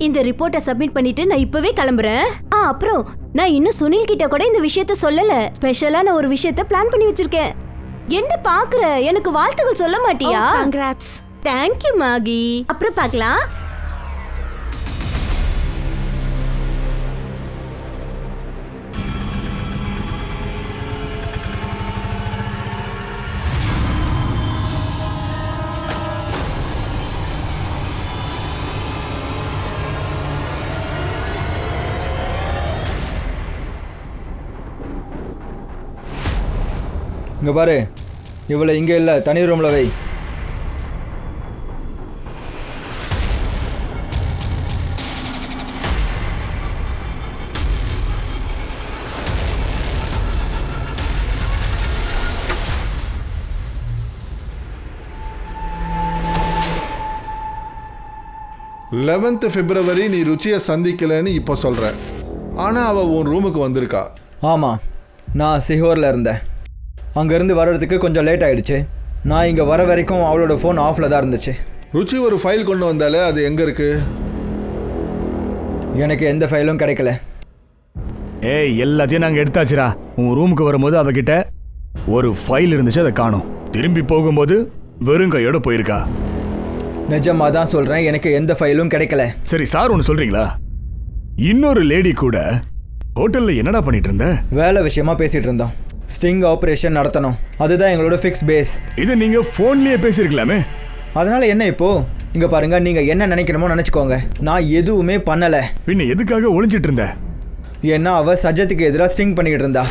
இந்த ரிப்போர்ட்டை சப்மிட் பண்ணிட்டு நான் இப்பவே கிளம்புறேன். அப்புறம் நான் இன்னும் சுனில் கிட்ட கூட இந்த விஷயத்த சொல்லல. ஸ்பெஷலா நான் ஒரு விஷயத்த பிளான் பண்ணி வச்சிருக்கேன். என்ன பாக்குற? எனக்கு வாழ்த்துக்கள் சொல்ல மாட்டியா? Congrats. Thank you, Magi. அப்புறம் பார்க்கலாம். இங்கே பாரு, இவளை இங்கே இல்லை, தனி ரூமில் வை. February நீ ருச்சியை சந்திக்கலன்னு இப்போ சொல்ற. ஆனால் அவள் உன் ரூமுக்கு வந்திருக்கா. ஆமாம், நான் சிஹோரில் இருந்தேன். அங்கேருந்து வர்றதுக்கு கொஞ்சம் லேட் ஆகிடுச்சு. நான் இங்கே வர வரைக்கும் அவளோட ஃபோன் ஆஃபில் தான் இருந்துச்சு. ருச்சி ஒரு ஃபைல் கொண்டு வந்தாலே, அது எங்கே இருக்கு? எனக்கு எந்த ஃபைலும் கிடைக்கல. எல்லாத்தையும் நாங்கள் எடுத்தாச்சுரா. உன் ரூமுக்கு வரும்போது அவகிட்ட ஒரு ஃபைல் இருந்துச்சு, அதை காணோம். திரும்பி போகும்போது வெறும் கையோட போயிருக்கா. நிஜமாக தான் சொல்கிறேன், எனக்கு எந்த ஃபைலும் கிடைக்கல. சரி சார், ஒன்று சொல்றீங்களா? இன்னொரு லேடி கூட ஹோட்டல்ல என்னடா பண்ணிட்டு இருந்த? வேலை விஷயமா பேசிகிட்டு இருந்தோம். ஸ்டிங் ஆப்ரேஷன் நடத்தணும், அதுதான் எங்களோட ஃபிக்ஸ் பேஸ். இதை நீங்க ஃபோன்லயே பேசியிருக்கலாமே. அதனால் என்ன இப்போது? இங்கே பாருங்கள், நீங்கள் என்ன நினைக்கணுமோ நினச்சிக்கோங்க. நான் எதுவுமே பண்ணலை. பின்ன எதுக்காக ஒளிஞ்சிட்டு இருந்த? ஏன்னா அவள் சஜத்துக்கு எதிராக ஸ்டிங் பண்ணிக்கிட்டு இருந்தா.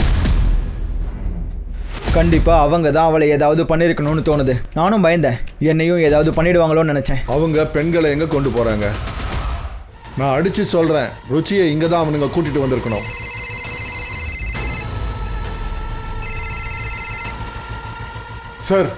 கண்டிப்பாக அவங்க தான் அவளை ஏதாவது பண்ணியிருக்கணும்னு தோணுது. நானும் பயந்தேன், என்னையும் ஏதாவது பண்ணிடுவாங்களோன்னு நினச்சேன். அவங்க பெண்களை எங்கே கொண்டு போகிறாங்க? நான் அடித்து சொல்கிறேன், ருச்சியை இங்கே தான் அவனுங்க கூட்டிகிட்டு வந்திருக்கணும். சார்.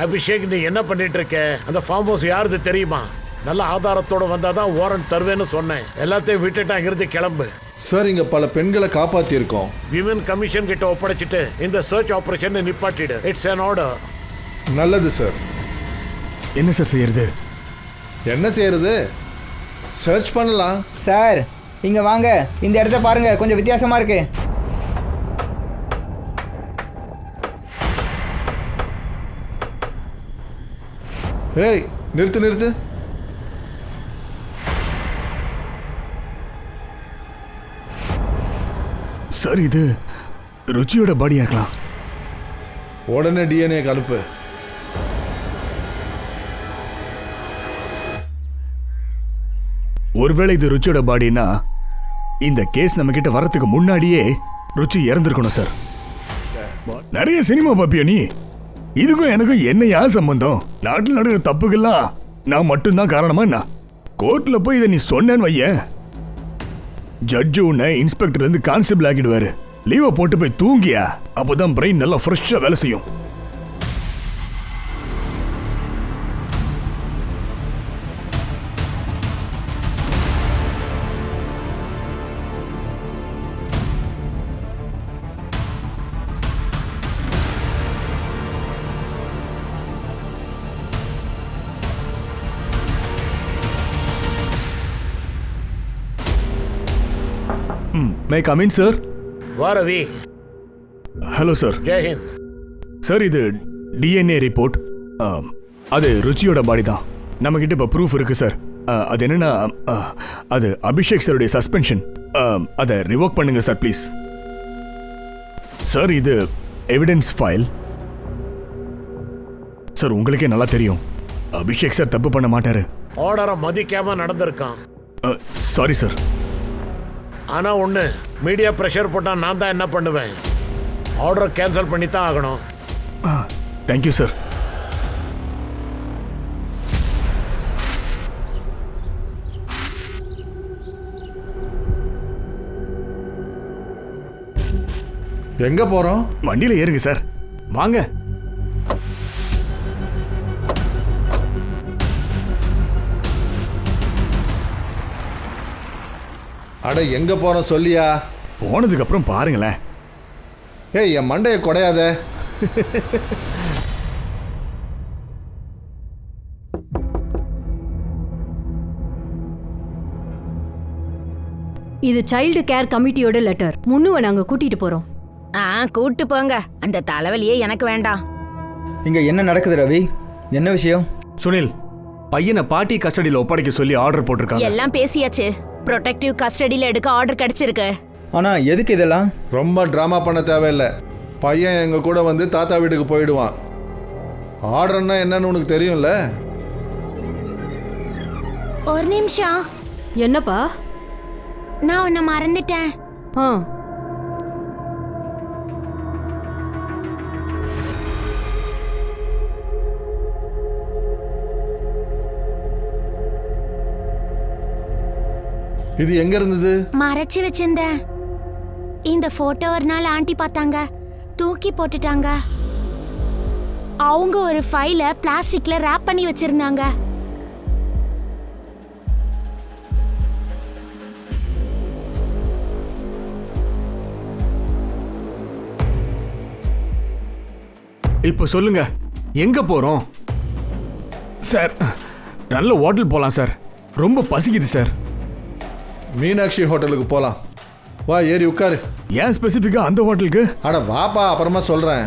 அபிஷேக், நீ என்ன பண்ணிட்டு இருக்க? அந்த ஃபார்ம் ஹவுஸ் யாருது தெரியுமா? நல்ல ஆதாரத்தோட வந்தாதான் வாரண்ட் தருவேன்னு சொன்னேன். எல்லாத்தையும் விட்டுட்டு அங்கிருந்து கிளம்பு. சார், இங்கே பல பெண்களை காப்பாற்றியிருக்கோம். விமன் கமிஷன் கிட்ட ஒப்படைச்சிட்டு இந்த சர்ச் ஆபரேஷன் நிப்பாட்டிடு. It's an order. நல்லது சார். என்ன சார் செய்யறது? என்ன செய்யறது? சர்ச் பண்ணலாம். சார் இங்கே வாங்க, இந்த இடத்த பாருங்கள், கொஞ்சம் வித்தியாசமாக இருக்கு. ஏய், நிறுத்து. சார், இது ருச்சியோட பாடியா இருக்கலாம். உடனே டிஎன்ஏ அனுப்பு. ஒருவேளை இது ருச்சியோட பாடினா இந்த கேஸ் நம்ம கிட்ட வரதுக்கு முன்னாடியே ருச்சி இறந்துருக்கணும் சார். நிறைய சினிமா பாப்பியா நீ? இதுக்கும் எனக்கும் என்னையா சம்பந்தம்? நாட்டில் நடக்கிற தப்புக்கெல்லாம் நான் மட்டும்தான் காரணமா என்ன? கோர்ட்ல போய் இதை நீ சொன்னேன்னு வையேன், ஜட்ஜு உன்னை இன்ஸ்பெக்டர் இருந்து கான்ஸ்டபிள் ஆக்கிடுவாரு. லீவை போட்டு போய் தூங்கியா, அப்போதான் பிரெயின் நல்லா ஃப்ரெஷ்ஷா வேலை செய்யும். May come in sir? வா ரவி. Hello sir. ஜெயஹிந்த். சார், இது டிஎன்ஏ ரிப்போர்ட். அது ருச்சியோட பாடி தான். நம்மக்கிட்ட இப்போ ப்ரூஃப் இருக்கு சார். அது என்னன்னா, அது அபிஷேக் சாருடைய சஸ்பென்ஷன். அதை ரிவோக் பண்ணுங்க சார் ப்ளீஸ். சார், இது எவிடன்ஸ் ஃபைல். சார், உங்களுக்கே நல்லா தெரியும் அபிஷேக் சார் தப்பு பண்ண மாட்டாரு. ஆர்டரை மதிக்காம நடந்திருக்கான். Sorry sir. ஆனா ஒண்ணு, மீடியா பிரஷர் போட்டா நான் தான் என்ன பண்ணுவேன்? ஆர்டரை கேன்சல் பண்ணி தான் ஆகணும். Thank you sir. எங்க போறோம்? வண்டியில ஏறுங்க சார். வாங்க. அட, எங்க போறோம் சொல்லியா? போனதுக்கு அப்புறம் பாருங்களேன். ஏய், என் மண்டையை குடையாத. இது சைல்டு கேர் கமிட்டியோட லெட்டர். முன்னுவை நாங்க கூட்டிட்டு போறோம். கூட்டு போங்க, அந்த தலைவலியே எனக்கு வேண்டாம். இங்கே என்ன நடக்குது ரவி? என்ன விஷயம்? சுனில், பையனை பாட்டி கஸ்டடியில் ஒப்படைக்க சொல்லி ஆர்டர் போட்டிருக்காங்க. எல்லாம் பேசியாச்சு. ப்ரொடெக்டிவ் கஸ்டடியில் எடுக்க ஆர்டர் கிடைச்சிருக்கு. ஆனால் எதுக்கு இதெல்லாம்? ரொம்ப ட்ராமா பண்ண தேவையில்லை. பையன் எங்க கூட வந்து தாத்தா வீட்டுக்கு போயிடுவான். ஆர்டர்னா என்னன்னு உனக்கு தெரியும்ல? ஒரு நிமிஷம். என்னப்பா? நான் உன்னை மறந்துட்டேன். ஆ, இது எங்க இருந்தது? மறைச்சு வச்சிருந்தேன். இந்த போட்டோ ஒரு நாள் ஆண்டி பார்த்தாங்க, தூக்கி போட்டுட்டாங்க. அவங்க ஒரு ஃபைலை பிளாஸ்டிக்ல ராப் பண்ணி வச்சிருந்தாங்க. இப்போ சொல்லுங்க, எங்க போறோம்? சார், நல்ல ஹோட்டல் போலாம் சார். ரொம்ப பசிக்குது சார். மீனாட்சி ஹோட்டலுக்கு போலாம். வா, ஏறி உட்காரு. ஏன் ஸ்பெசிஃபிக்கா அந்த ஹோட்டலுக்கு? அட வாப்பா, அப்புறமா சொல்றேன்.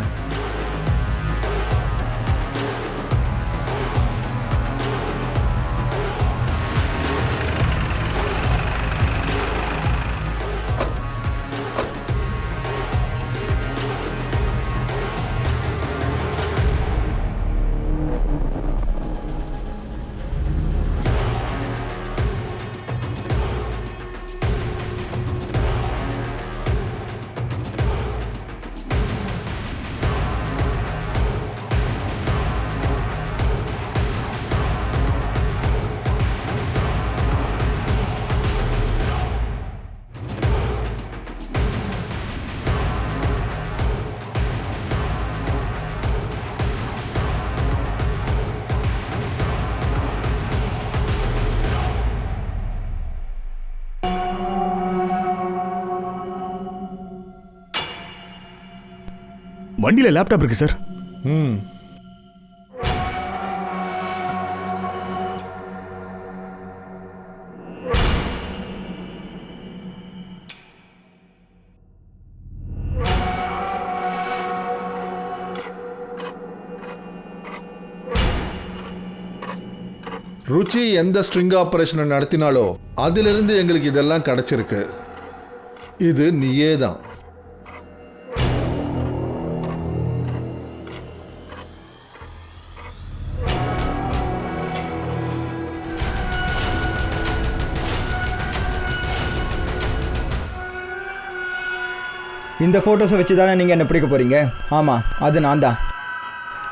வண்டியில் லேப்டாப் இருக்கு சார். ம். ருச்சி எந்த ஸ்ட்ரிங் ஆபரேஷனை நடத்தினாலோ அதிலிருந்து எங்களுக்கு இதெல்லாம் கிடைச்சிருக்கு. இது நீயே தான். இந்த ஃபோட்டோஸை வச்சு தானே நீங்கள் என்ன பிடிக்க போகிறீங்க? ஆமாம், அது நான் தான்.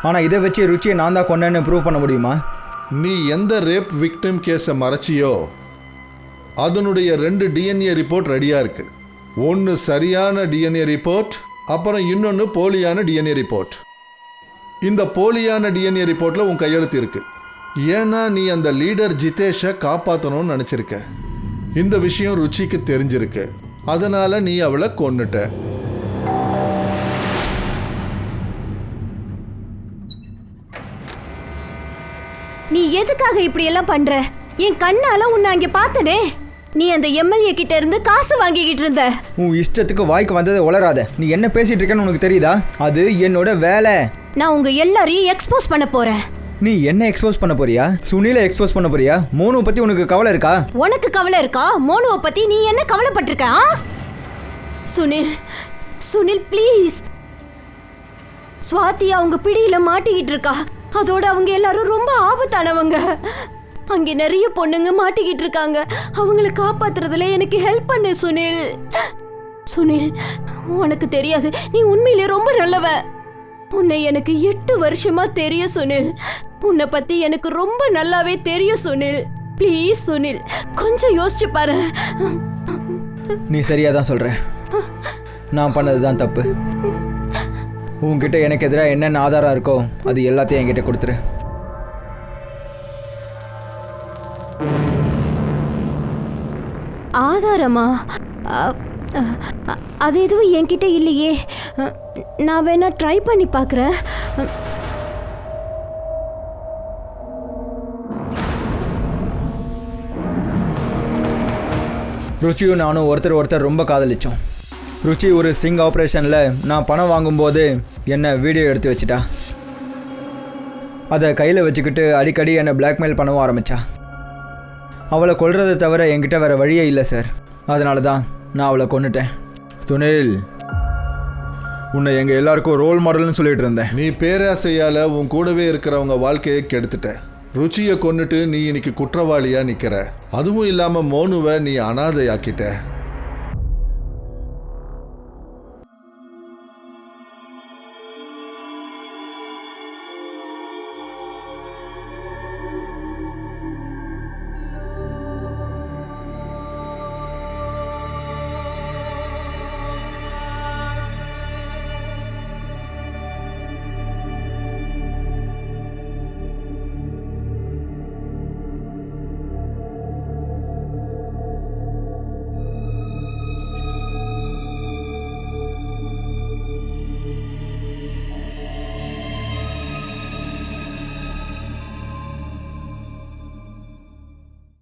ஆனால் இதை வச்சு ருச்சியை நான் தான் கொன்னேன்னு ப்ரூவ் பண்ண முடியுமா? நீ எந்த ரேப் விக்டிம் கேஸை மறைச்சியோ அதனுடைய 2 டிஎன்ஏ ரிப்போர்ட் ரெடியாக இருக்கு. ஒன்று சரியான டிஎன்ஏ ரிப்போர்ட், அப்புறம் இன்னொன்று போலியான டிஎன்ஏ ரிப்போர்ட். இந்த போலியான டிஎன்ஏ ரிப்போர்ட்டில் உன் கையெழுத்து இருக்கு. ஏன்னா நீ அந்த லீடர் ஜிதேஷை காப்பாற்றணும்னு நினச்சிருக்க. இந்த விஷயம் ருச்சிக்கு தெரிஞ்சிருக்கு. அதனால் நீ அவளை கொன்னுட்ட. நீ எதுக்காக இப்படி எல்லாம் பண்ற? என் கண்ணால உன்னை அங்க பார்த்தனே. நீ அந்த எம்எல்ஏ கிட்ட இருந்து காசு வாங்கிக்கிட்டு இருந்த. உன் இஷ்டத்துக்கு வாய்க்கு வந்ததை உளராத. நீ என்ன பேசிட்டு இருக்கன்னு உனக்கு தெரியுதா? அது என்னோட வேலை. நான் உங்க எல்லாரையும் எக்ஸ்போஸ் பண்ண போறேன். நீ என்ன எக்ஸ்போஸ் பண்ண போறியா? சுனிலை எக்ஸ்போஸ் பண்ண போறியா? மோனுவை பத்தி உனக்கு கவலை இருக்கா? உனக்கு கவலை இருக்கா? மோனுவை பத்தி நீ என்ன கவலைப்பட்டிருக்க? சுனில், சுனில் ப்ளீஸ். ஸ்வாதி அவங்க பிடியில மாட்டிக்கிட்டு இருக்கா. அதோட அவங்க எல்லாரும் ரொம்ப ஆபத்தானவங்க. அங்கே நிறைய பொண்ணுங்க மாட்டிக்கிட்டு இருக்காங்க. அவங்கள காப்பாத்துறதுல எனக்கு ஹெல்ப் பண்ணு சுனில். சுனில், உனக்கு தெரியாது, நீ உண்மையிலே ரொம்ப நல்லவ. உன்னை எனக்கு 8 வருஷமா தெரியும் சுனில். உன்னை பத்தி எனக்கு ரொம்ப நல்லாவே தெரியும் சுனில். ப்ளீஸ் சுனில், கொஞ்சம் யோசிச்சு பாரு. நீ சரியா தான் சொல்ற. நான் பண்ணதுதான் தப்பு. உன்கிட்ட எனக்கு எதிராக என்னென்ன ஆதாரம் இருக்கோ அது எல்லாத்தையும் என்கிட்ட கொடுத்துரு. ஆதாரமா? அது எதுவும் என்கிட்ட இல்லையே. நான் வேணா ட்ரை பண்ணி பார்க்குறேன். ருச்சியும் நானும் ஒருத்தர் ரொம்ப காதலிச்சோம். ருச்சி ஒரு ஸ்ட்ரிங் ஆப்ரேஷனில் நான் பணம் வாங்கும்போது என்னை வீடியோ எடுத்து வச்சிட்டா. அதை கையில் வச்சுக்கிட்டு அடிக்கடி என்னை பிளாக்மெயில் பண்ணவும் ஆரம்பித்தா. அவளை கொல்றதை தவிர என்கிட்ட வேறு வழியே இல்லை சார். அதனால தான் நான் அவளை கொன்னுட்டேன். சுனில், உன்னை எங்கள் எல்லாருக்கும் ரோல் மாடல்னு சொல்லிட்டு இருந்தேன். நீ பேராசையால் உன் கூடவே இருக்கிறவங்க வாழ்க்கையை கெடுத்துட்ட. ருச்சியை கொன்னுட்டு நீ இன்னைக்கு குற்றவாளியாக நிற்கிற. அதுவும் இல்லாமல் மோனுவை நீ அனாதையாக்கிட்ட.